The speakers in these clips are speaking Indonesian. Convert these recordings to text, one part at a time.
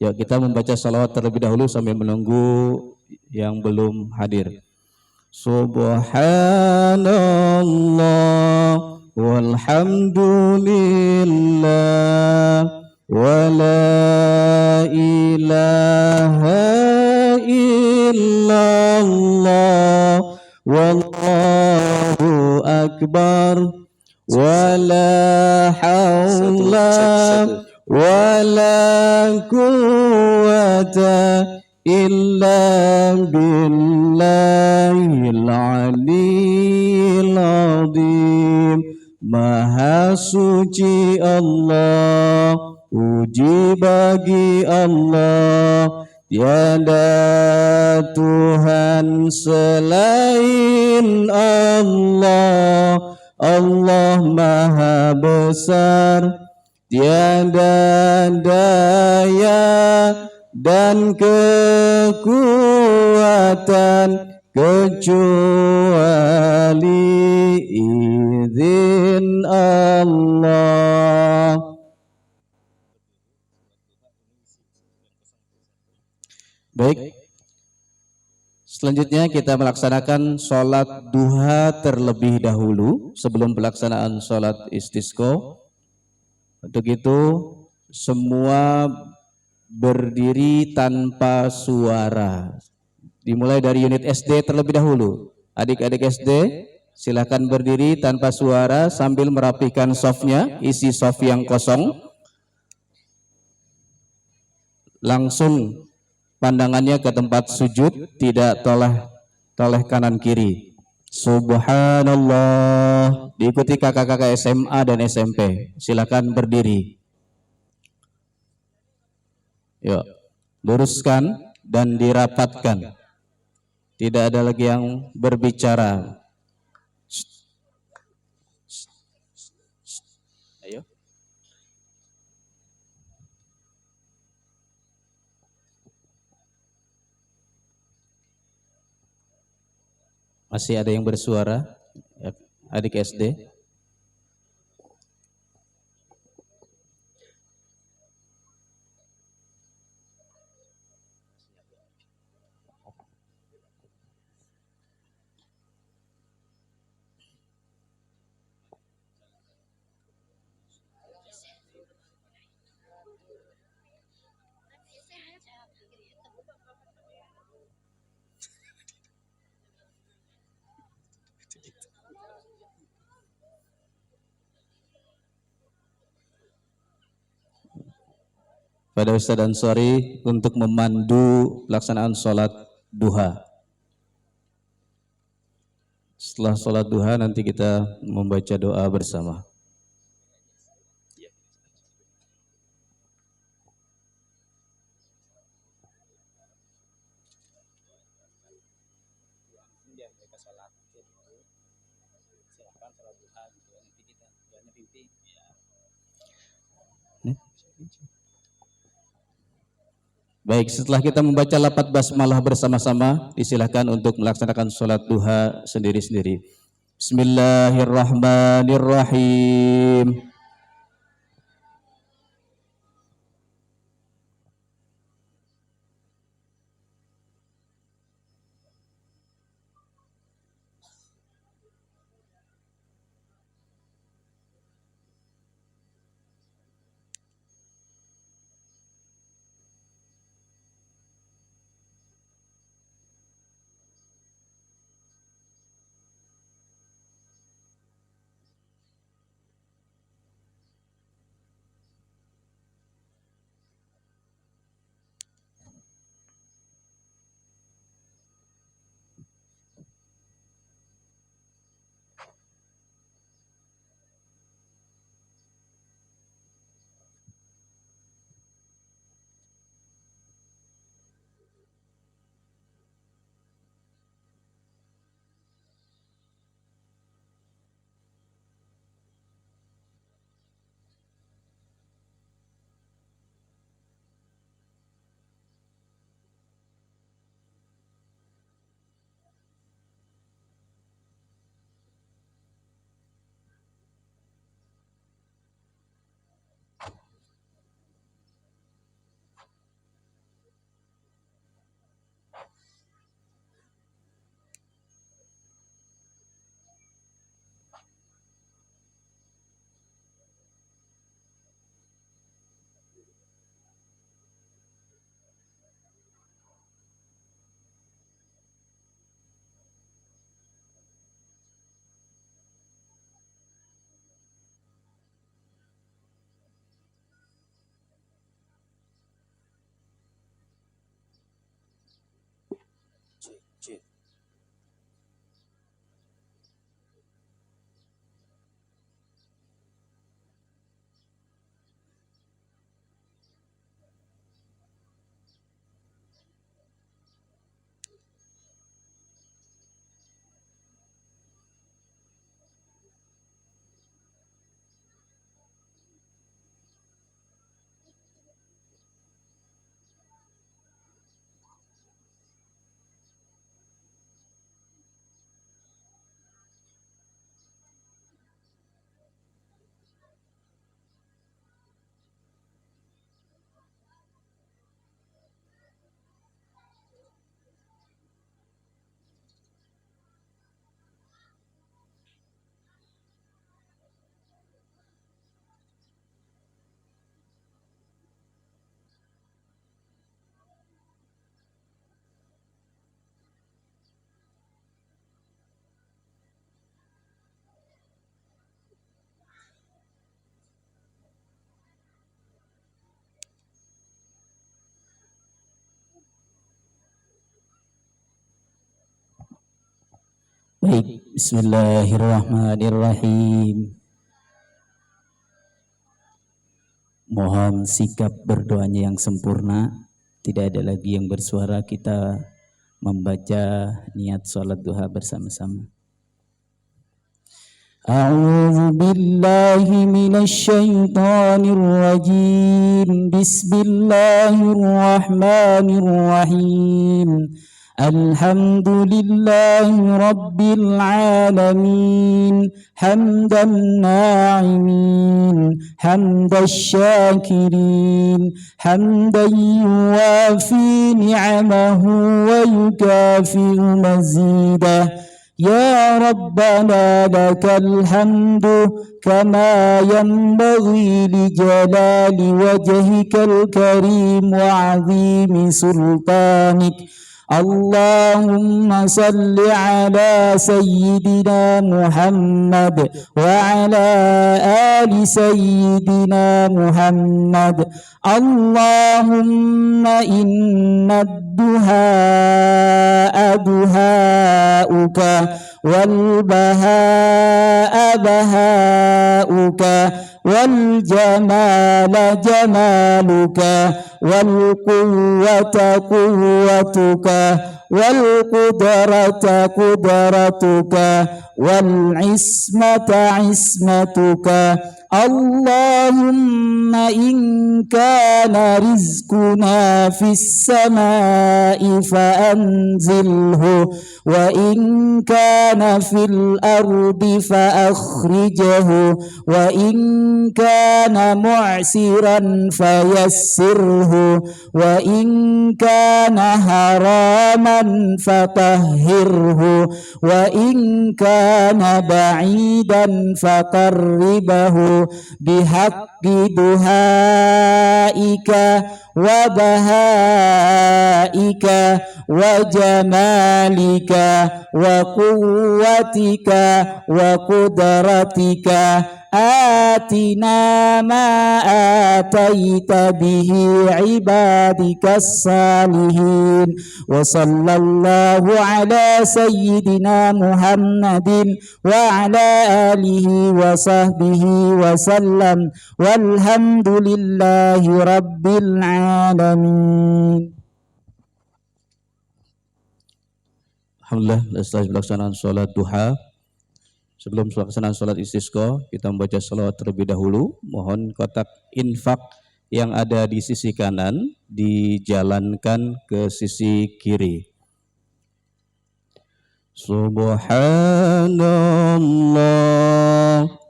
Ya, kita membaca salawat terlebih dahulu sambil menunggu yang belum hadir. Subhanallah walhamdulillah wa la ilaha illallah wallahu akbar wa la hawla wa la quwwata illa billahil aliyil azim. Maha suci Allah, puji bagi Allah, tiada Tuhan selain Allah. Allah Maha besar, tiada daya dan kekuatan kecuali izin Allah. Baik, selanjutnya kita melaksanakan sholat duha terlebih dahulu sebelum pelaksanaan sholat istisqa. Untuk itu semua berdiri tanpa suara. Dimulai dari unit SD terlebih dahulu. Adik-adik SD silakan berdiri tanpa suara sambil merapikan softnya, isi soft yang kosong. Langsung pandangannya ke tempat sujud, tidak toleh kanan kiri. Subhanallah. Diikuti kakak-kakak SMA dan SMP. Silakan berdiri. Yuk, luruskan dan dirapatkan. Tidak ada lagi yang berbicara. Ayo. Masih ada yang bersuara? Adik SD? Pada Ustadz Ansori untuk memandu pelaksanaan sholat duha. Setelah sholat duha nanti kita membaca doa bersama. Baik, setelah kita membaca lafaz basmalah bersama-sama, disilahkan untuk melaksanakan sholat duha sendiri-sendiri. Bismillahirrahmanirrahim. Baik, bismillahirrahmanirrahim. Mohon sikap berdoanya yang sempurna. Tidak ada lagi yang bersuara, kita membaca niat sholat duha bersama-sama. A'udzu billahi minasyaitonir rajim. Bismillahirrahmanirrahim. Alhamdulillahi rabbil alamin. Hamdan na'imin, hamdan syakirin, hamdan yuwafi ni'amahu wa yukafi'u mazidah. Ya Rabbana lakal hamdu kama yanbaghi li jalali wajhikal karim wa azimi sultanik. Allahumma salli ala sayyidina Muhammad wa ala ali sayyidina Muhammad. Allahumma inna duhaa duhauka wal bahaa bahauka wal jamala jamaluka wal quwwata quwwatuka wal qudrata qudratuka wal ismata ismatuka. Allahumma in kana rizquna fis samai fa anzilhu wa in kana fil ardi fa akhrijhu wa in kana mu'siran fayassirhu wa in kana haraman fatahhirhu wa in kana ba'idan faqarribhu bihaqqi duhaika wa bahaika wa jamalika wa quwwatika wa qudratika. Atina ma ataita bihi ibadikas salihin. Wa sallallahu ala sayyidina Muhammadin wa ala alihi wa sahbihi wa sallam. Walhamdulillahi rabbil alamin. Alhamdulillah, setelah pelaksanaan sholat duha, sebelum pelaksanaan sholat istisqa, kita membaca salawat terlebih dahulu. Mohon kotak infak yang ada di sisi kanan dijalankan ke sisi kiri. Subhanallah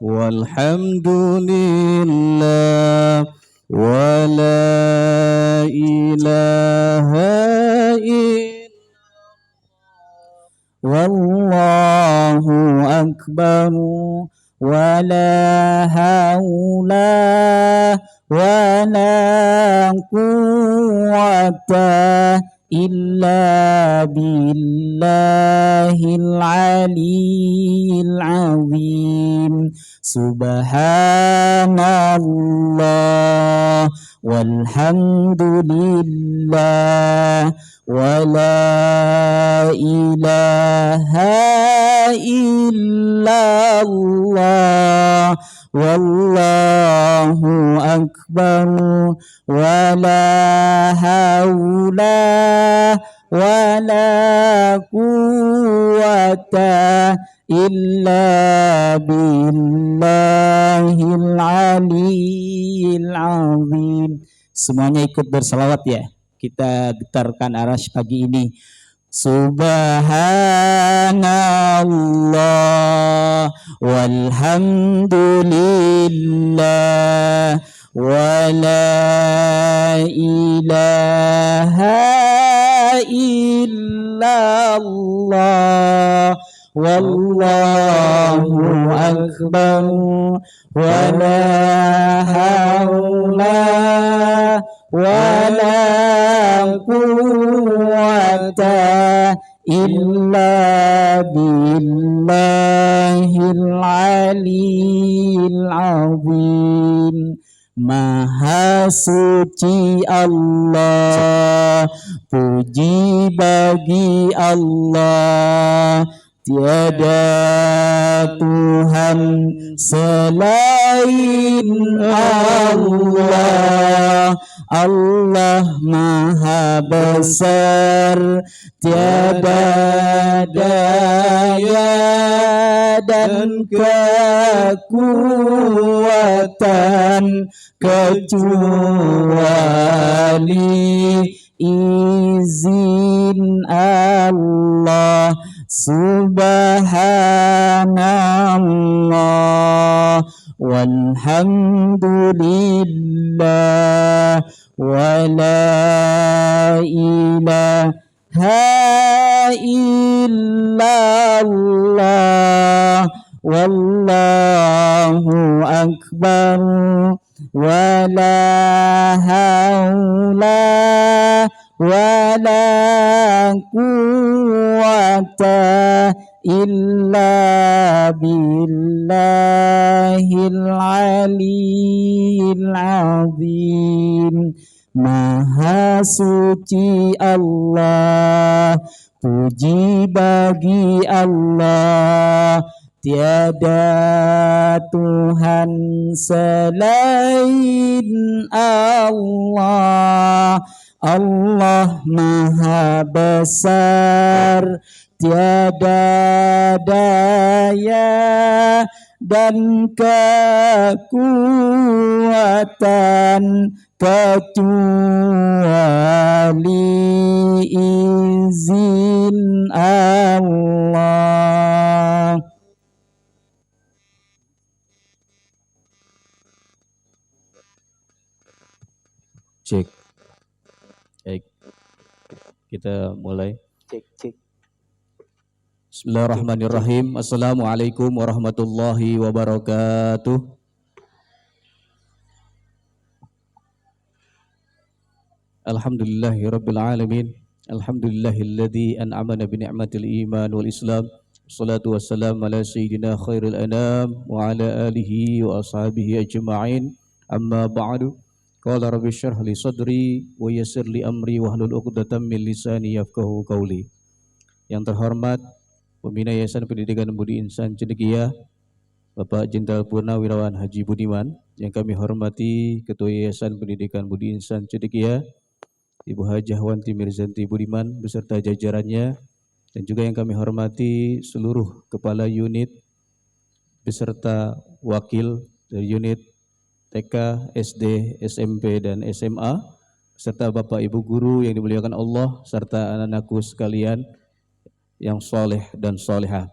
walhamdulillah wa la ilaha illallah wallahu akbar wa la hawla wa la quwwata illa billahil aliyyil azim. Subhanallah walhamdulillah wa la ilaha illallah wallahu akbar wa la hawla wa la quwwata illa billahil aliyyil azim. Semuanya ikut berselawat ya. Kita getarkan arasy pagi ini. Subhanallah walhamdulillah wa la ilaha illallah wallahu akbar wa la hawla wa la quwwata illa billahil aliyyil azim. Maha suci Allah, puji bagi Allah, Tiada Tuhan selain Allah. Allah Maha Besar, tiada daya dan kekuatan kecuali izin Allah. Subhanallah walhamdulillah wa la ilaha illallah wallahu akbar wa la haula wa la quwwata illa billahil aliyyil azim. Maha suci Allah, puji bagi Allah, tiada Tuhan selain Allah. Allah Maha Besar, tiada daya dan kekuatan kecuali izin Allah. Cek. Baik. Kita mulai. Cek. Bismillahirrahmanirrahim. Assalamualaikum warahmatullahi wabarakatuh. Alhamdulillahi rabbil alamin. Alhamdulillahilladzi an'amana bi ni'matil iman wal islam. Wassalatu wassalamu ala sayyidina khairil anam wa ala alihi wa ashabihi ajma'in. Amma ba'du. Qala rabbi syrah li sadri wa yassir li amri wahlul 'uqdatam min lisani yafqahu qawli. Yang terhormat Pembina Yayasan Pendidikan Budi Insan Cendekia Bapak Jenderal Purnawirawan Haji Budiman, yang kami hormati Ketua Yayasan Pendidikan Budi Insan Cendekia Ibu Hajah Wanti Mirzanti Budiman beserta jajarannya, dan juga yang kami hormati seluruh kepala unit beserta wakil dari unit TK, SD, SMP, dan SMA, serta Bapak Ibu Guru yang dimuliakan Allah, serta anak-anakku sekalian yang soleh dan solehah.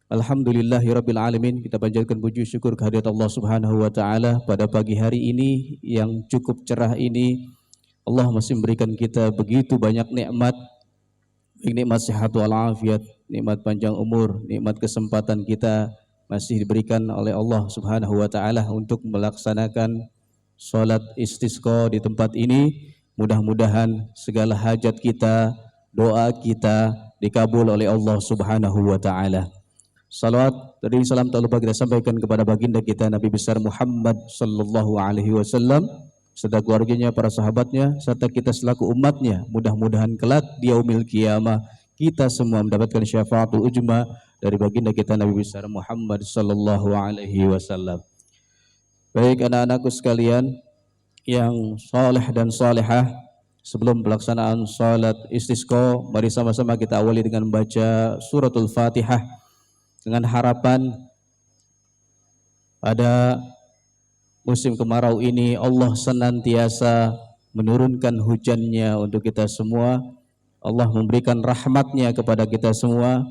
Alhamdulillahirabbil alamin, kita panjatkan puji syukur kehadirat Allah Subhanahu wa taala pada pagi hari ini yang cukup cerah ini. Allah masih memberikan kita begitu banyak nikmat, nikmat sehat walafiat, nikmat panjang umur, nikmat kesempatan kita masih diberikan oleh Allah Subhanahu wa taala untuk melaksanakan salat istisqa di tempat ini. Mudah-mudahan segala hajat kita, doa kita dikabul oleh Allah Subhanahu wa taala. Salawat dan salam tak lupa kita sampaikan kepada baginda kita Nabi besar Muhammad sallallahu alaihi wasallam serta keluarganya, para sahabatnya, serta kita selaku umatnya. Mudah-mudahan kelak di yaumil qiyamah kita semua mendapatkan syafaatul ujma dari baginda kita Nabi besar Muhammad sallallahu alaihi wasallam. Baik anak-anakku sekalian yang saleh dan salehah, sebelum pelaksanaan salat istisqa, mari sama-sama kita awali dengan membaca suratul Fatihah dengan harapan pada musim kemarau ini Allah senantiasa menurunkan hujannya untuk kita semua. Allah memberikan rahmatnya kepada kita semua,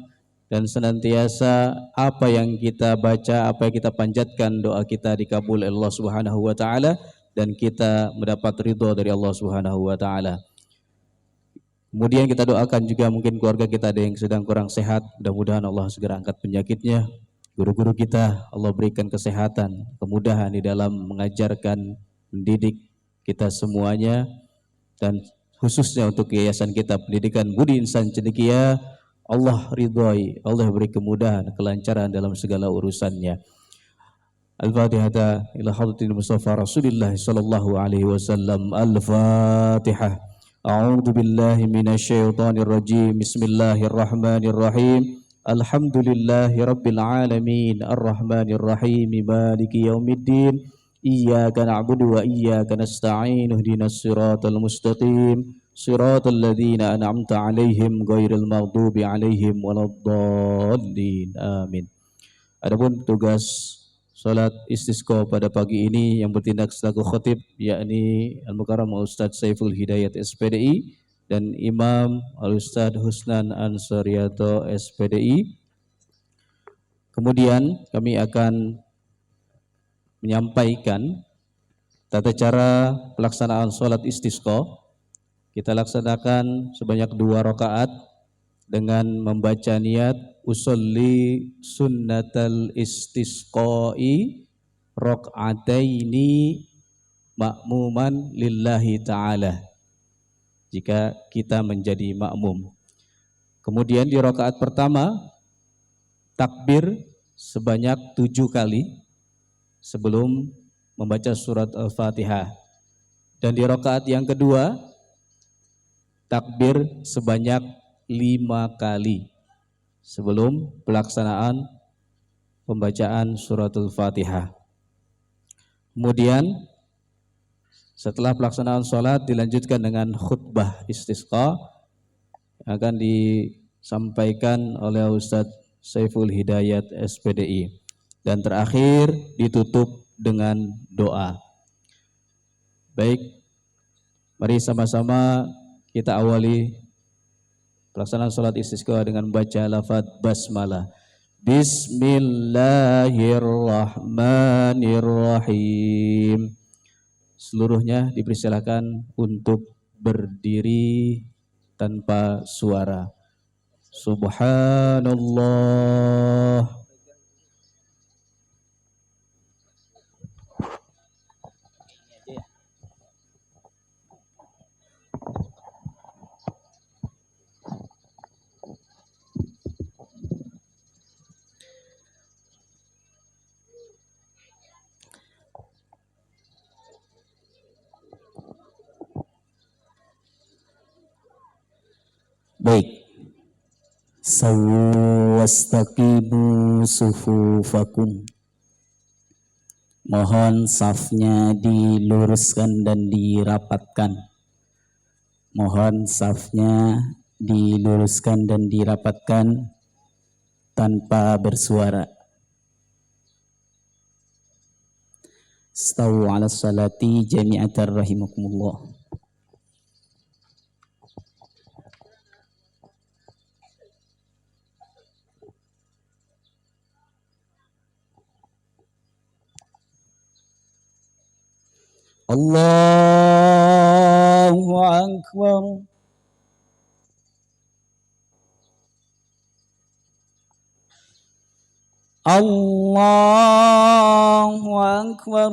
dan senantiasa apa yang kita baca, apa yang kita panjatkan, doa kita dikabul oleh Allah Subhanahu wa taala, dan kita mendapat ridho dari Allah Subhanahu wa taala. Kemudian kita doakan juga mungkin keluarga kita ada yang sedang kurang sehat, mudah-mudahan Allah segera angkat penyakitnya. Guru-guru kita Allah berikan kesehatan, kemudahan di dalam mengajarkan, mendidik kita semuanya, dan khususnya untuk yayasan kita Pendidikan Budi Insan Cendekia, Allah ridhoi, Allah beri kemudahan, kelancaran dalam segala urusannya. Al-Fatihah ila hadratil Mustafa Rasulillah sallallahu alaihi wasallam. Al-Fatihah. A'udzu billahi minasyaitonir rajim. Bismillahirrahmanirrahim. Alhamdulillahi Rabbil Alamin Ar-Rahmanir Rahim Maliki Yaumiddin Iyyaka na'budu wa iyyaka nasta'in Ihdinas siratal mustaqim Siratal ladzina an'amta 'alaihim ghairil maghdubi 'alaihim waladdallin. Amin. Adapun tugas salat istisqa pada pagi ini yang bertindak selaku khatib yakni Al-Mukarram Ustadz Saiful Hidayat SPDI dan Imam Al-Ustadz Husnan Ansariyato SPDI. Kemudian kami akan menyampaikan tata cara pelaksanaan salat istisqa. Kita laksanakan sebanyak 2 rakaat dengan membaca niat usolli sunnatal istisqai rakaataini ma'muman lillahi ta'ala jika kita menjadi makmum. Kemudian di rakaat pertama takbir sebanyak 7 kali sebelum membaca surat Al-Fatihah, dan di rakaat yang kedua takbir sebanyak 5 kali sebelum pelaksanaan pembacaan suratul Fatihah. Kemudian setelah pelaksanaan sholat dilanjutkan dengan khutbah istisqa yang akan disampaikan oleh Ustadz Saiful Hidayat SPDI, dan terakhir ditutup dengan doa. Baik, mari sama-sama kita awali pelaksanaan sholat istisqa dengan membaca lafaz basmalah. Bismillahirrahmanirrahim. Seluruhnya dipersilakan untuk berdiri tanpa suara. Subhanallah. Baik, sawu wastaqimu sufufakum. Mohon safnya diluruskan dan dirapatkan. Mohon safnya diluruskan dan dirapatkan tanpa bersuara. Stawu ala salati jami'atan rahimakumullah. Allahu Akbar. Allahu Akbar.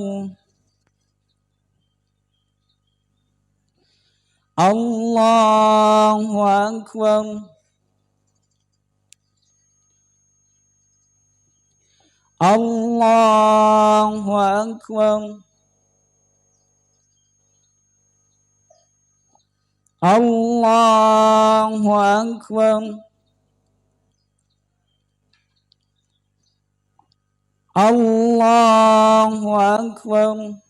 Allahu Akbar. Allahu Akbar. Allahu Akbar. Allahu Akbar.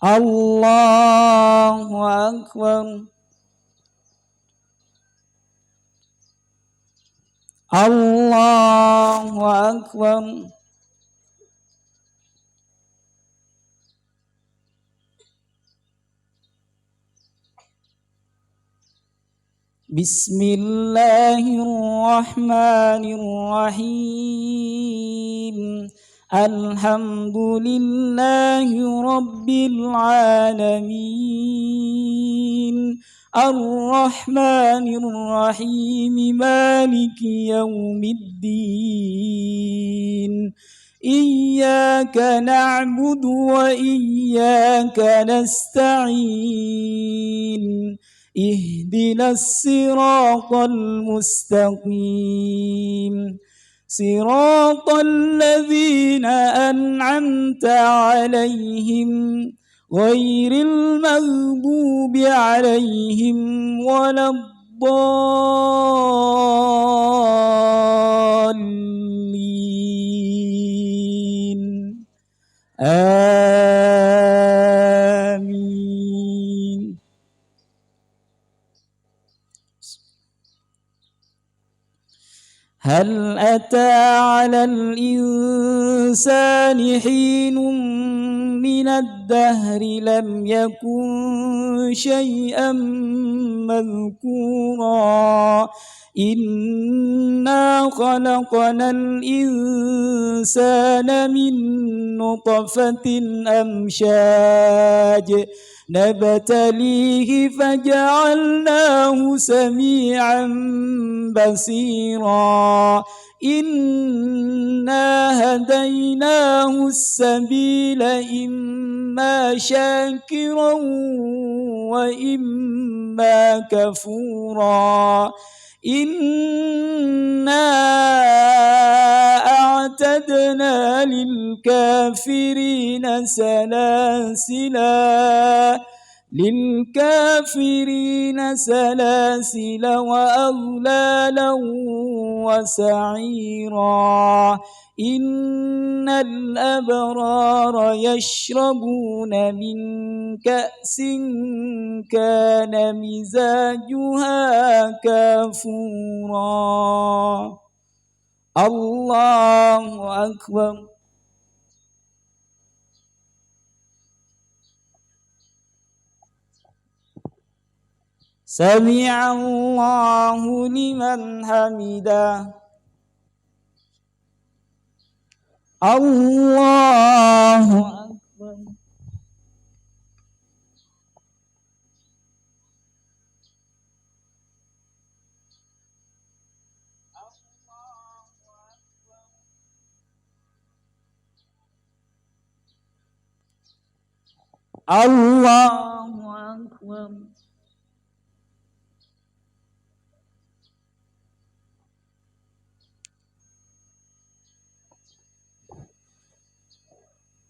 Allahu Akbar. Allahu Akbar. Bismillahirrahmanirrahim. Alhamdulillahi Rabbil Alamin. Ar-Rahmanir-Rahim. Maliki Yaumiddin. Iyyaka na'budu wa iyyaka nasta'in. Ihdinas siratal mustaqim. Siratal ladzina an'amta 'alaihim غير المغضوب عليهم ولا الضالين آمين. هل أتى على الإنسان حين من الدهر لم يكن شيئا مذكورا إنا خلقنا الإنسان من نطفة أمشاج نبتليه فجعلناه سميعا بصيرا إنا هديناه السبيل إما شاكرا وإما كفورا إنا أعتدنا للكافرين سلاسل وأغلالا وسعيرا إن الأبرار يشربون من كأس كان مزاجها كافورا الله أكبر. سمع الله لمن حمده. الله أكبر. الله أكبر.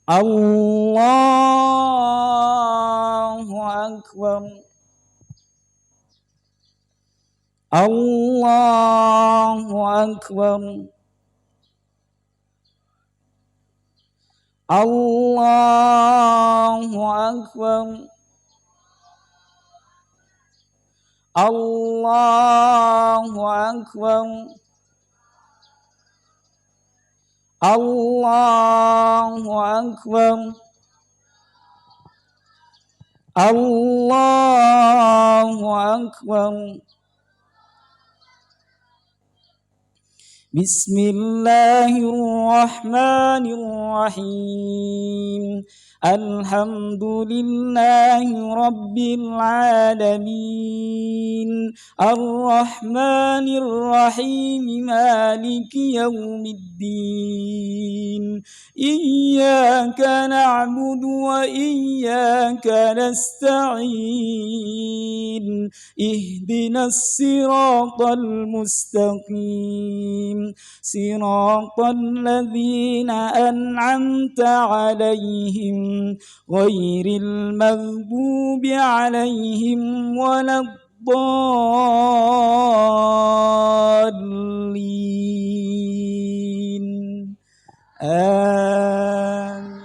الله أكبر. الله أكبر. الله أكبر. الله أكبر. الله أكبر. الله أكبر. بسم الله الرحمن الرحيم الحمد لله رب العالمين الرحمن الرحيم مالك يوم الدين إياك نعبد وإياك نستعين اهدنا الصراط المستقيم صراط الذين أنعمت عليهم غير المغضوب عليهم ولا الضالين آمين.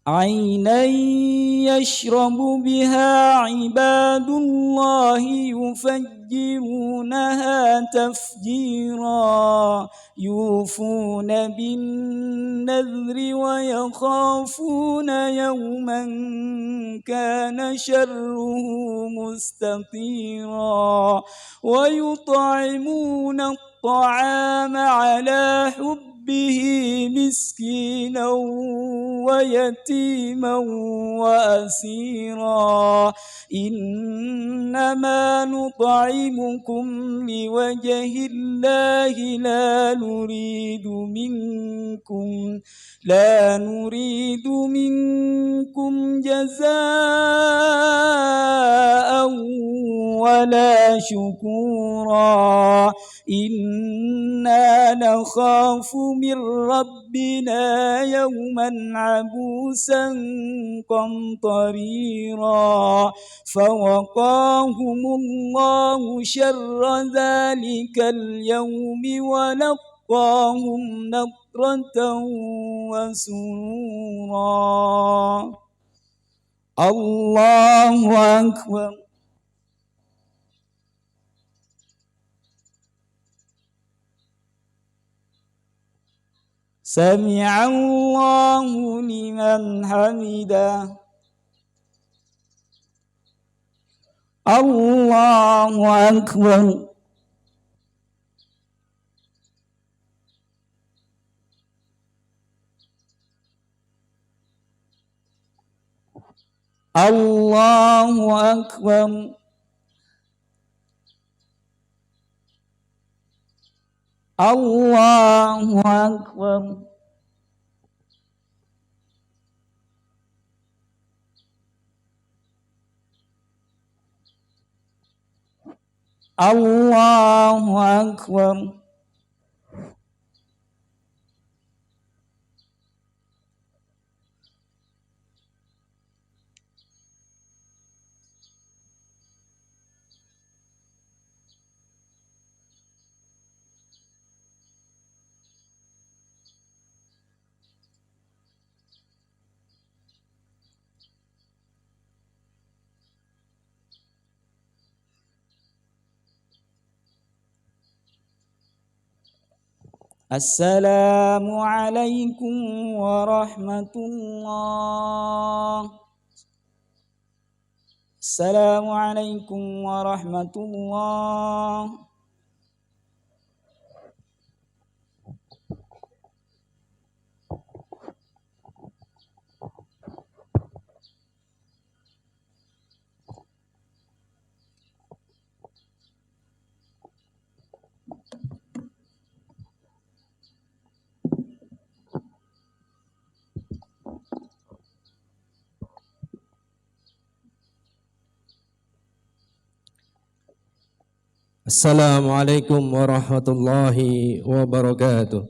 عينا يشرب بها عباد الله يفجرونها تفجيرا يوفون بالنذر ويخافون يوما كان شره مستطيرا ويطعمون الطعام على حب به مسكينا ويتيما وأسيرا إنما نطعمكم لوجه الله لا نريد منكم جزاء ولا شكورا إنا نخاف من ربنا يوما عبوسا قمطريرا فوقاهم الله شر ذلك اليوم ولقاهم نضرة وسرورا الله أكبر. سمع الله لمن حمده. الله أكبر. الله أكبر. الله أكبر. الله أكبر. السلام عليكم ورحمة الله. السلام عليكم ورحمة الله. Assalamualaikum warahmatullahi wabarakatuh.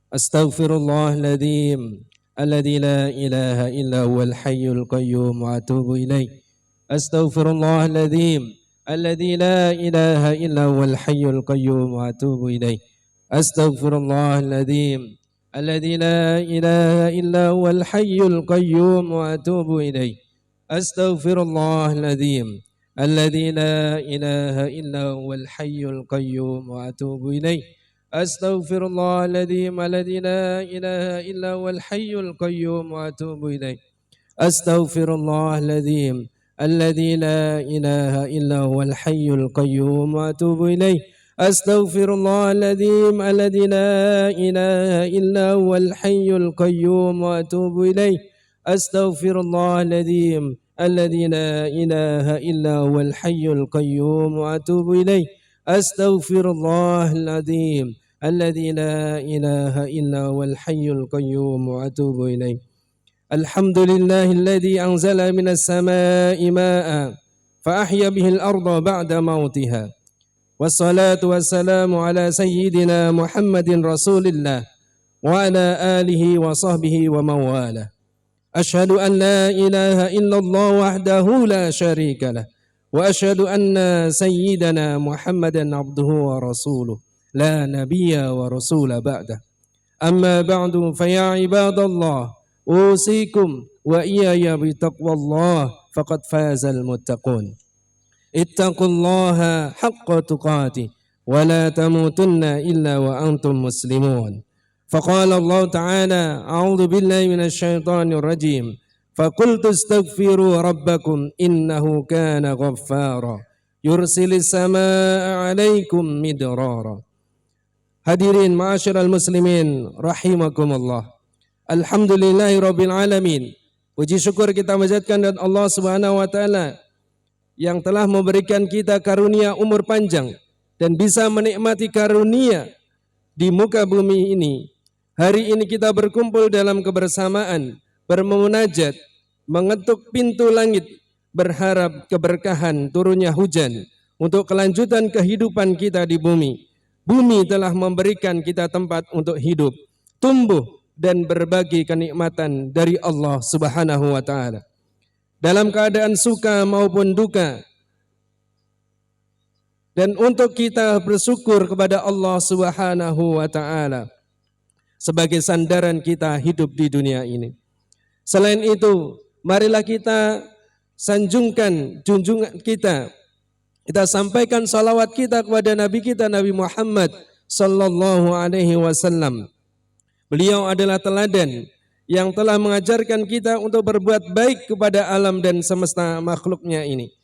Astaghfirullahaladzim alladzi la ilaha illa huwal hayyul qayyum wa atubu ilaih. Astaghfirullahaladzim alladzi la ilaha illa huwal hayyul qayyum wa atubu ilaih. Astaghfirullahaladzim alladzi la ilaha illa huwal hayyul qayyum wa atubu ilaih. Astaghfirullahaladzim alladzi la ilaha illa huwal hayyul qayyum wa atubu ilaih. Astaghfirullahaladzim alladzi la ilaha illa huwal hayyul qayyum wa atubu ilaih. Astaghfirullahaladzim alladzi la ilaha illa huwal hayyul qayyum wa atubu ilaih. Astaghfirullahaladzim alladzi la ilaha illa huwal hayyul qayyum wa atubu ilaih. Astaghfirullahaladzim alladzi la ilaha illa huwal hayyul qayyum wa atubu ilaih. Astaghfirullahaladzim alladzi la ilaha illa huwal hayyul qayyum wa atubu ilaih. Alhamdulillahilladzi anzala minas samaa'i maa'a fa ahya bihil arda ba'da mautiha. Wassalatu wassalamu ala sayyidina Muhammadin Rasulillah wa ala alihi wa sahbihi wa mawalah. Ashhadu an la ilaha illallah wahdahu la syarika lah wa ashhadu anna sayyidana Muhammadan abduhu wa rasuluh la nabiyya wa rasula ba'dah. Amma ba'du fa ya ibadallah usikum wa iyaya bitaqwallah faqad fazal muttaqun. Ittaqullaha haqqa tuqatih wa la tamutunna illa wa antum muslimun. فقال الله تعالى أعوذ بالله من الشيطان الرجيم فقلت استغفروا ربكم إنه كان غفارا yursilis samaa'a 'alaikum midrara. Hadirin ma'asyiral muslimin rahimakumullah. Alhamdulillahirabbil alamin. Puji syukur kita panjatkan kepada Allah Subhanahu wa taala yang telah memberikan kita karunia umur panjang dan bisa menikmati karunia di muka bumi ini. Hari ini kita berkumpul dalam kebersamaan, bermunajat, mengetuk pintu langit, berharap keberkahan turunnya hujan untuk kelanjutan kehidupan kita di bumi. Bumi telah memberikan kita tempat untuk hidup, tumbuh, dan berbagi kenikmatan dari Allah Subhanahu wa taala. Dalam keadaan suka maupun duka. Dan untuk kita bersyukur kepada Allah Subhanahu wa taala sebagai sandaran kita hidup di dunia ini. Selain itu, marilah kita sanjungkan junjungan kita. Kita sampaikan salawat kita kepada Nabi kita Nabi Muhammad sallallahu alaihi wasallam. Beliau adalah teladan yang telah mengajarkan kita untuk berbuat baik kepada alam dan semesta makhluknya ini.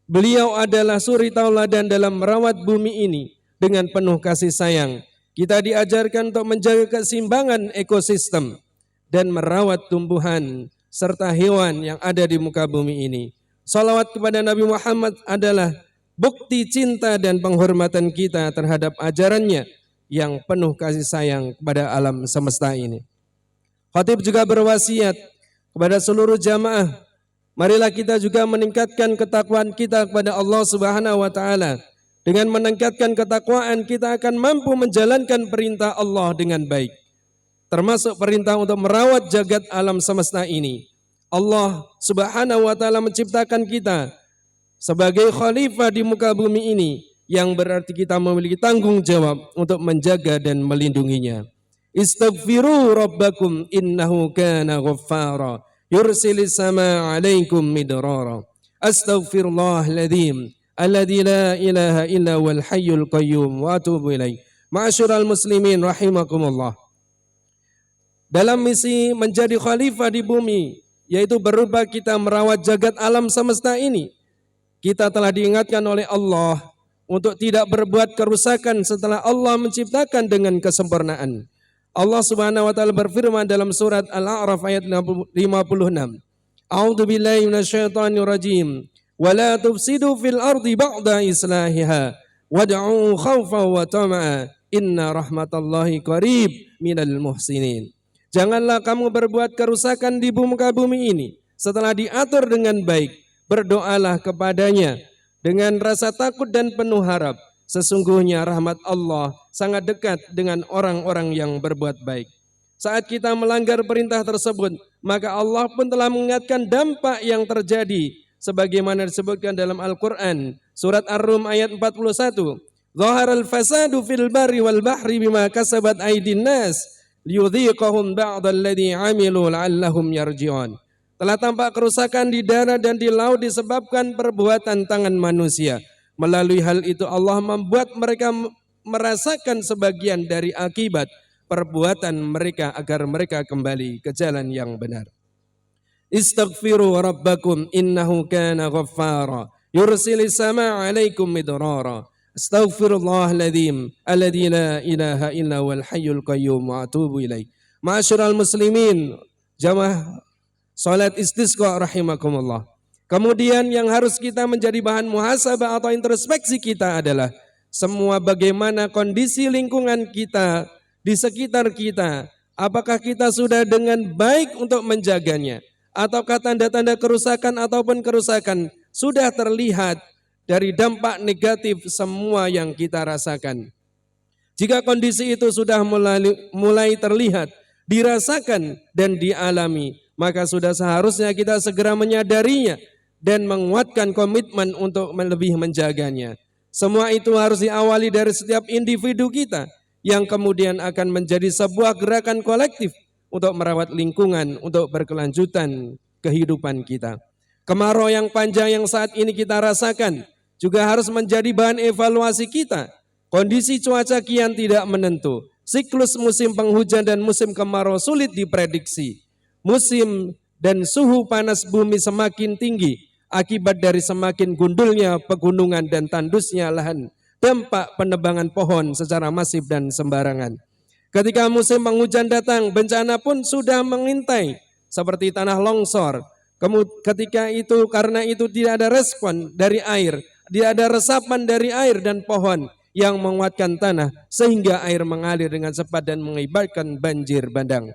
Beliau adalah suri tauladan dalam merawat bumi ini dengan penuh kasih sayang. Kita diajarkan untuk menjaga keseimbangan ekosistem dan merawat tumbuhan serta hewan yang ada di muka bumi ini. Salawat kepada Nabi Muhammad adalah bukti cinta dan penghormatan kita terhadap ajarannya yang penuh kasih sayang kepada alam semesta ini. Khatib juga berwasiat kepada seluruh jamaah, marilah kita juga meningkatkan ketakwaan kita kepada Allah Subhanahu wa taala. Dengan meningkatkan ketakwaan kita akan mampu menjalankan perintah Allah dengan baik. Termasuk perintah untuk merawat jagat alam semesta ini. Allah Subhanahu wa taala menciptakan kita sebagai khalifah di muka bumi ini, yang berarti kita memiliki tanggung jawab untuk menjaga dan melindunginya. Istaghfiru rabbakum innahu kana ghaffara yursilis samaa'a 'alaikum midrara. Astaghfirullahaladzim alladzi la ilaha illa huwal hayyul qayyum wa atubu ilaih. Ma'asyiral muslimin rahimakumullah. Dalam misi menjadi khalifah di bumi, yaitu berupa kita merawat jagat alam semesta ini, kita telah diingatkan oleh Allah untuk tidak berbuat kerusakan setelah Allah menciptakan dengan kesempurnaan. Allah Subhanahu wa taala berfirman dalam surat Al-A'raf ayat 56. A'udzu billahi minasyaitonir rajim. Wa la tufsidu fil ardi ba'da islahiha wad'u khaufan wa tama'a inna rahmatallahi qarib minal muhsinin. Janganlah kamu berbuat kerusakan di muka bumi ini setelah diatur dengan baik. Berdoalah kepadanya dengan rasa takut dan penuh harap. Sesungguhnya rahmat Allah sangat dekat dengan orang-orang yang berbuat baik. Saat kita melanggar perintah tersebut, maka Allah pun telah mengingatkan dampak yang terjadi sebagaimana disebutkan dalam Al-Quran. Surat Ar-Rum ayat 41. Zaharal fasadu fil barri wal bahri bima kasabat aydin nas liyudhiqahum ba'dalladzi 'amilu la'allahum yarji'un. Telah tampak kerusakan di darat dan di laut disebabkan perbuatan tangan manusia. Melalui hal itu Allah membuat mereka merasakan sebagian dari akibat perbuatan mereka agar mereka kembali ke jalan yang benar. Istaghfiru rabbakum innahu kana ghaffara yursilis samaa'a 'alaikum midrara. Astaghfirullahaladzim alladzi la ilaha illa huwal hayyul qayyum wa atubu ilaih. Ma'asyiral muslimin, jamaah salat istisqa rahimakumullah. Kemudian yang harus kita menjadi bahan muhasabah atau introspeksi kita adalah semua bagaimana kondisi lingkungan kita di sekitar kita. Apakah kita sudah dengan baik untuk menjaganya? Ataukah tanda-tanda kerusakan ataupun kerusakan sudah terlihat dari dampak negatif semua yang kita rasakan? Jika kondisi itu sudah mulai terlihat, dirasakan dan dialami, maka sudah seharusnya kita segera menyadarinya dan menguatkan komitmen untuk lebih menjaganya. Semua itu harus diawali dari setiap individu kita yang kemudian akan menjadi sebuah gerakan kolektif untuk merawat lingkungan, untuk berkelanjutan kehidupan kita. Kemarau yang panjang yang saat ini kita rasakan juga harus menjadi bahan evaluasi kita. Kondisi cuaca kian tidak menentu. Siklus musim penghujan dan musim kemarau sulit diprediksi. Musim dan suhu panas bumi semakin tinggi. akibat dari semakin gundulnya pegunungan dan tandusnya lahan, dampak penebangan pohon secara masif dan sembarangan. Ketika musim penghujan datang, bencana pun sudah mengintai seperti tanah longsor. Ketika itu karena itu tidak ada respon dari air, tidak ada resapan dari air dan pohon yang menguatkan tanah sehingga air mengalir dengan cepat dan mengakibatkan banjir bandang.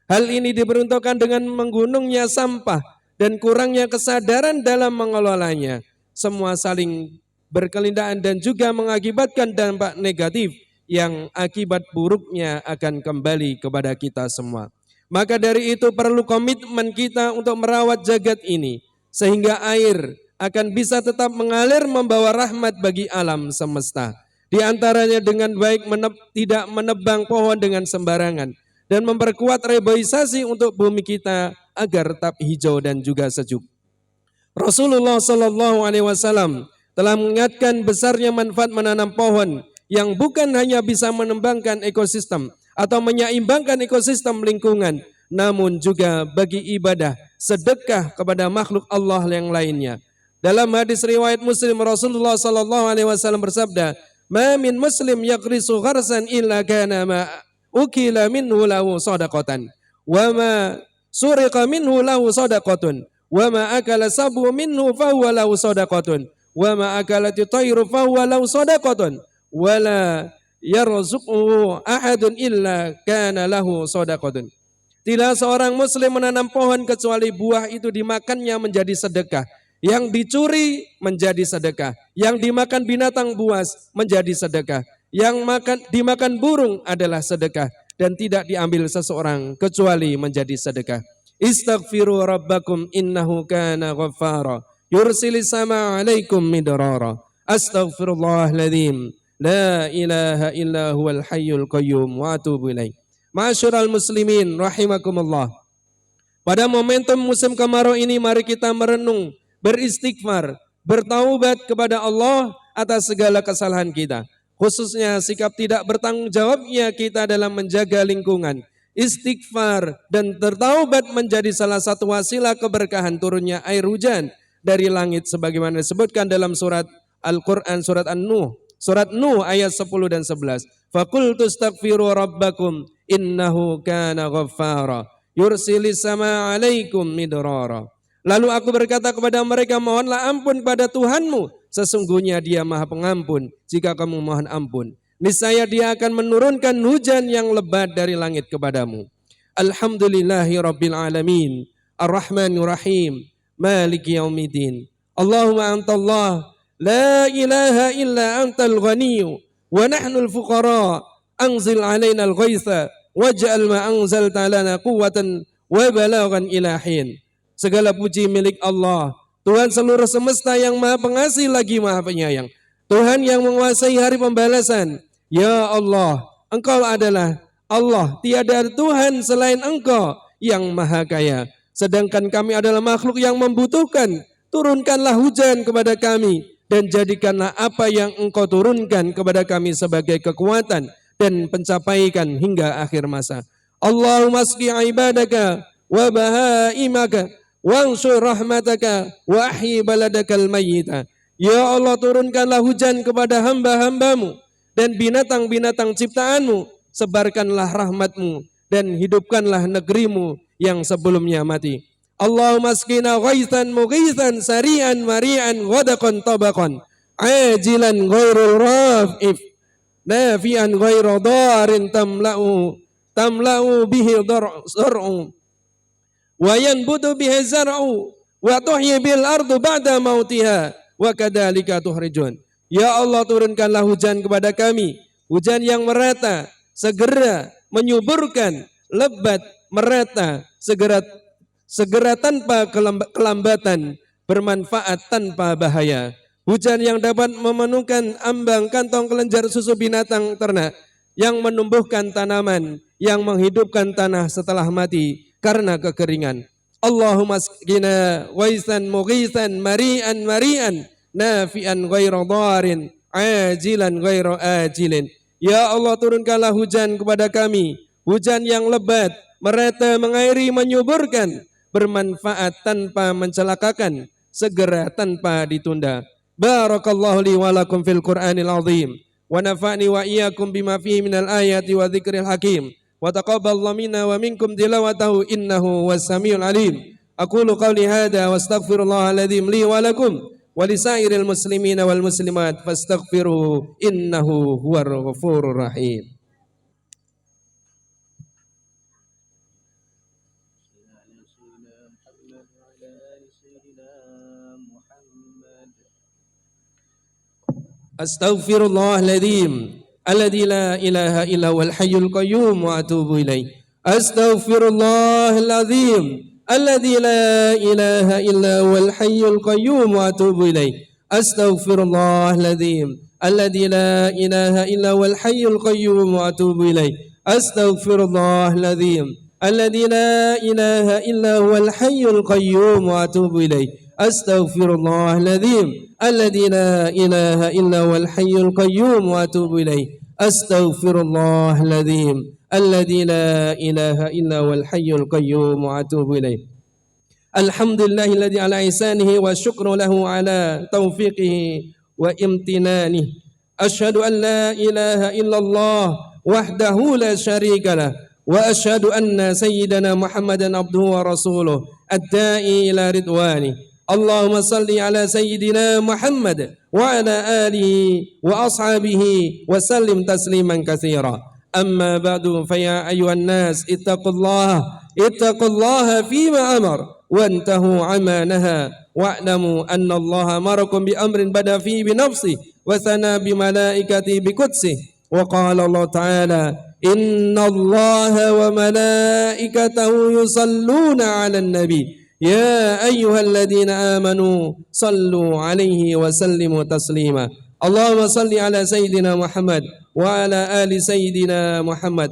Hal ini diperuntukkan dengan menggunungnya sampah dan kurangnya kesadaran dalam mengelolanya. Semua saling berkelindaan dan juga mengakibatkan dampak negatif yang akibat buruknya akan kembali kepada kita semua. Maka dari itu perlu komitmen kita untuk merawat jagat ini sehingga air akan bisa tetap mengalir membawa rahmat bagi alam semesta. Di antaranya dengan baik tidak menebang pohon dengan sembarangan dan memperkuat reboisasi untuk bumi kita agar tetap hijau dan juga sejuk. Rasulullah SAW telah mengingatkan besarnya manfaat menanam pohon yang bukan hanya bisa mengembangkan ekosistem atau menyeimbangkan ekosistem lingkungan, namun juga bagi ibadah, sedekah kepada makhluk Allah yang lainnya. Dalam hadis riwayat Muslim, Rasulullah SAW bersabda, "Ma min muslim yaqrisu gharsan illa kana ma ukila minhu lahu sadaqatan, wa ma suriqa minhu lahu sadaqatun, wa ma akala sabu minhu fahuwa lahu sadaqatun, wa ma akalat tayru fahuwa lahu sadaqatun, wala yarzuquhu ahadun illa kana lahu sadaqatun." Tidak seorang muslim menanam pohon kecuali buah itu dimakannya menjadi sedekah, yang dicuri menjadi sedekah, yang dimakan binatang buas menjadi sedekah, yang dimakan burung adalah sedekah, dan tidak diambil seseorang kecuali menjadi sedekah. Istaghfiru rabbakum innahu kana ghaffara yursilis sama alaikum midrara. Astaghfirullahaladzim la ilaha illa huwal hayyul qayyum wa atubu ilaih. Ma'asyiral muslimin rahimakumullah. Pada momentum musim kemarau ini mari kita merenung, beristighfar, bertaubat kepada Allah atas segala kesalahan kita. Khususnya sikap tidak bertanggung jawabnya kita dalam menjaga lingkungan. Istighfar dan bertaubat menjadi salah satu wasilah keberkahan turunnya air hujan dari langit sebagaimana disebutkan dalam surat Al-Quran surat An-Nuh. Surat Nuh ayat 10 dan 11. Faqultu astaghfiru rabbakum innahu kana ghaffara yursilis sama alaikum midrara. Lalu aku berkata kepada mereka, mohonlah ampun pada Tuhanmu, sesungguhnya Dia Maha Pengampun jika kamu mohon ampun. Niscaya Dia akan menurunkan hujan yang lebat dari langit kepadamu. Alhamdulillahi rabbil alamin, arrahmanir rahim, maliki yaumiddin. Allahumma antallah, la ilaha illa antal ghaniyyu wa nahnul fuqara, anzil alaina al-ghaitha waj'al ma anzalta lana quwwatan wa balaghan ila hin. Segala puji milik Allah, Tuhan seluruh semesta yang Maha Pengasih lagi Maha Penyayang, Tuhan yang menguasai hari pembalasan. Ya Allah, Engkau adalah Allah, tiada Tuhan selain Engkau yang Maha Kaya. Sedangkan kami adalah makhluk yang membutuhkan. Turunkanlah hujan kepada kami dan jadikanlah apa yang Engkau turunkan kepada kami sebagai kekuatan dan pencapaian hingga akhir masa. Allahumma asqi ibadaka wa bahaimaka wansur rahmataka wa ahyi baladakal mayyita. Ya Allah, turunkanlah hujan kepada hamba-hambamu dan binatang-binatang ciptaanmu, sebarkanlah rahmatmu dan hidupkanlah negerimu yang sebelumnya mati. Allahumma asqina ghaithan mughithan sari'an mari'an ghadaqan tabaqan ajilan ghairul raf'if nafi'an ghairu darin tamla'u bihi dar'u wa yanbutu bihi zar'u wa tuhyi bil ardu ba'da mautiha wa kadzalika tuhrijun. Ya Allah, turunkanlah hujan kepada kami, hujan yang merata, segera menyuburkan, lebat, merata, segera tanpa kelambatan, bermanfaat tanpa bahaya. Hujan yang dapat memenuhkan ambang kantong kelenjar susu binatang ternak, yang menumbuhkan tanaman, yang menghidupkan tanah setelah mati karena kekeringan. Allahumma asqina ghaisan mughisan mari'an nafi'an ghairu dharin ajilan ghairu ajilin. Ya Allah, turunkanlah hujan kepada kami, hujan yang lebat, merata, mengairi, menyuburkan, bermanfaat tanpa mencelakakan, segera tanpa ditunda. Barakallahu li wa lakum fil Qur'anil azim wa nafa'ni wa iyyakum bima fihi minal ayati wa dzikril hakim wa taqabbalallahu minna wa minkum tilawatahu innahu was-samiul alim. Aqulu qawli hadza wa astaghfirullahal adzim li wa lakum wa lisairil muslimina wal muslimat fastaghfiruhu innahu huwar ghafurur rahim. Astaghfirullahaladzim alladzi la ilaha illa huwal hayyul qayyum wa atubu ilaih. Astaghfirullahaladzim alladzi la ilaha illa huwal hayyul qayyum wa atubu ilaih. Astaghfirullahaladzim alladzi la ilaha illa huwal hayyul qayyum wa atubu ilaih. Astaghfirullahaladzim alladzi la ilaha illa huwal hayyul qayyum wa atubu ilaih. Astaghfirullahaladzim الذي لا إله إلا هو الحي القيوم وأتوب إليه. أستغفر الله العظيم الذي لا إله إلا هو الحي القيوم وأتوب إليه. الحمد لله الذي على إحسانه والشكر له على توفيقه وامتنانه. أشهد أن لا إله إلا الله وحده لا شريك له وأشهد أن سيدنا محمدا عبده ورسوله الداعي إلى رضوانه. اللهم صل على سيدنا محمد وعلى آله وأصحابه وسلم تسليما كثيرا. أما بعد فيا أيها الناس اتقوا الله فيما أمر وانتهوا عما نهى واعلموا أن الله أمركم بأمر بدأ فيه بنفسه وثنى بملائكته بقدسه. وقال الله تعالى إن الله وملائكته يصلون على النبي يا أيها الذين آمنوا صلوا عليه وسلموا تسليما. اللهم صل على سيدنا محمد وعلى آل سيدنا محمد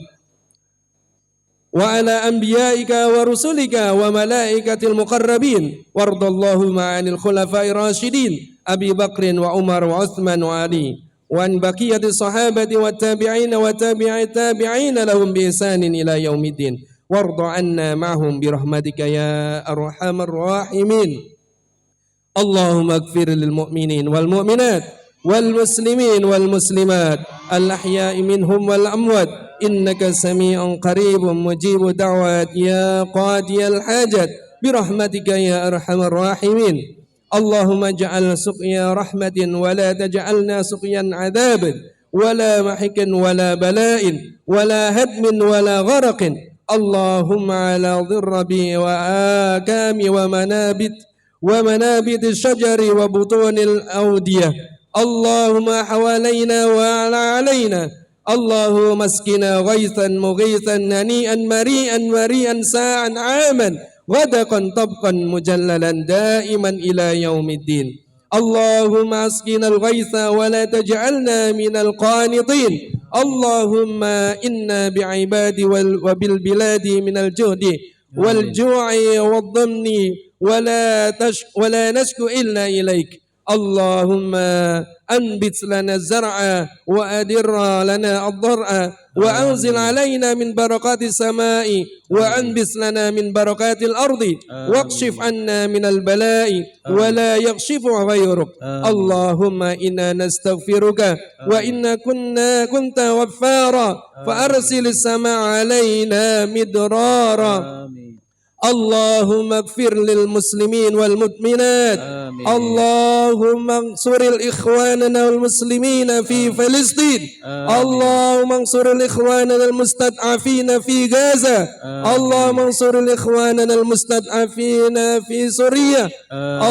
وعلى أنبيائك ورسلك وملائكة المقربين. وارض اللهم عن الخلفاء الراشدين أبي بكر وعمر وعثمان وعلي وعن بقية الصحابة والتابعين وتابع التابعين لهم بإحسان إلى يوم الدين. وارض عنا معهم برحمتك يا أرحم الراحمين. اللهم اغفر للمؤمنين والمؤمنات والمسلمين والمسلمات الأحياء منهم والأموات إنك سميع قريب مجيب دعوات يا قاضي الحاجات برحمتك يا أرحم الراحمين. اللهم اجعل سقيا رحمة ولا تجعلنا سقيا عذاب ولا محك ولا بلاء ولا هدم ولا غرق. اللهم على ضرب وآكام ومنابت الشجر وبطون الأودية. اللهم حوالينا وعلى علينا. اللهم اسقنا غيثا مغيثا هنيئا مريئا ساعا عاما غدقا طبقا مجللا دائما إلى يوم الدين. اللهم اسقنا الغيث ولا تجعلنا من القانطين. اللهم إنا بعباد وبالبلاد من الجهد والجوع والضمن ولا نشكو إلا إليك. اللهم أنبت لنا الزرع وأدر لنا الضرع وأنزل علينا من بركات السماء وأنبت لنا من بركات الأرض واكشف عنا من البلاء ولا يكشف غيرك. اللهم إنا نستغفرك وإن كنت غفارا فأرسل السماء علينا مدرارا. اللهم اغفر للمسلمين والمؤمنات. اللهم انصر الإخواننا المسلمين في فلسطين. اللهم انصر الإخواننا المستضعفين في غزة. اللهم انصر الإخواننا المستضعفين في سوريا.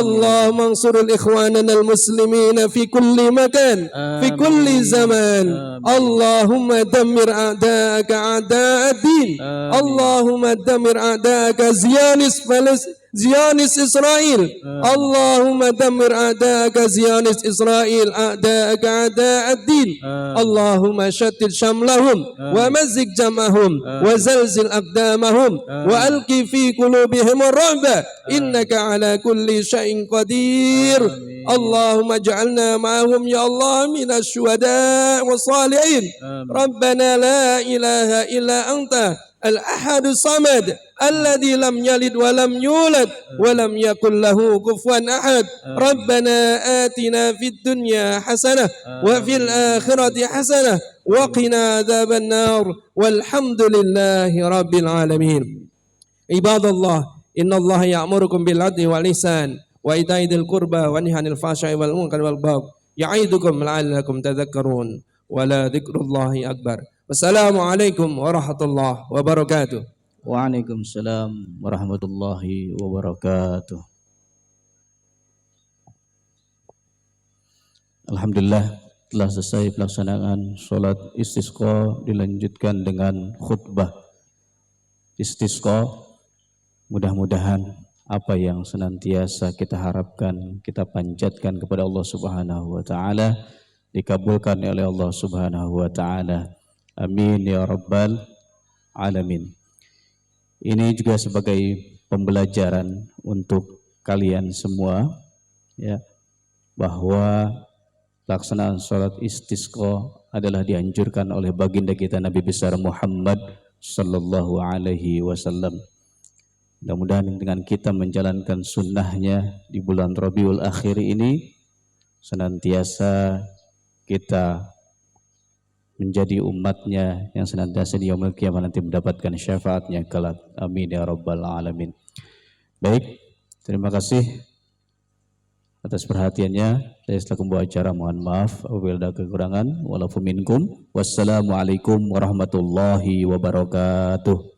اللهم انصر الإخواننا المسلمين في كل مكان في كل زمان. اللهم دمر أعداءك أعداء الدين. اللهم دمر أعداءك زيانس إسرائيل. اللهم دمر أعداءك زيانس إسرائيل أعداءك أعداء الدين. اللهم شتت شملهم ومزق جمعهم وزلزل أقدامهم وألق في قلوبهم الرعب إنك على كل شيء قدير. اللهم اجعلنا معهم يا الله من الشهداء والصالحين. ربنا لا إله إلا أنت الأحد الصمد الذي لم يلد ولم يولد ولم يكن له كفوا أحد ربنا آتنا في الدنيا حسنة وفي الآخرة حسنة وقنا عذاب النار والحمد لله رب العالمين عباد الله إن الله يأمركم بالعدل والإحسان وإيتاء ذي القربى وينهى عن الفحشاء والمنكر والبغي يعظكم لعلكم تذكرون ولذكر الله أكبر والسلام عليكم ورحمة الله وبركاته. Waalaikumsalam warahmatullahi wabarakatuh. Alhamdulillah telah selesai pelaksanaan sholat istisqa, dilanjutkan dengan khutbah istisqa. Mudah-mudahan apa yang senantiasa kita harapkan, kita panjatkan kepada Allah Subhanahu wa taala dikabulkan oleh Allah Subhanahu wa taala. Amin ya rabbal alamin. Ini juga sebagai pembelajaran untuk kalian semua ya, bahwa pelaksanaan sholat istisqa adalah dianjurkan oleh baginda kita Nabi besar Muhammad sallallahu alaihi wasallam. Mudah-mudahan dengan kita menjalankan sunnahnya di bulan Rabiul Akhir ini, senantiasa kita menjadi umatnya yang senantiasa di yaumul qiyamah nanti mendapatkan syafaatnya kelak. Amin ya rabbal alamin. Baik, terima kasih atas perhatiannya. Saya selaku pembawa acara mohon maaf apabila ada kekurangan. Walafu minkum. Wassalamualaikum warahmatullahi wabarakatuh.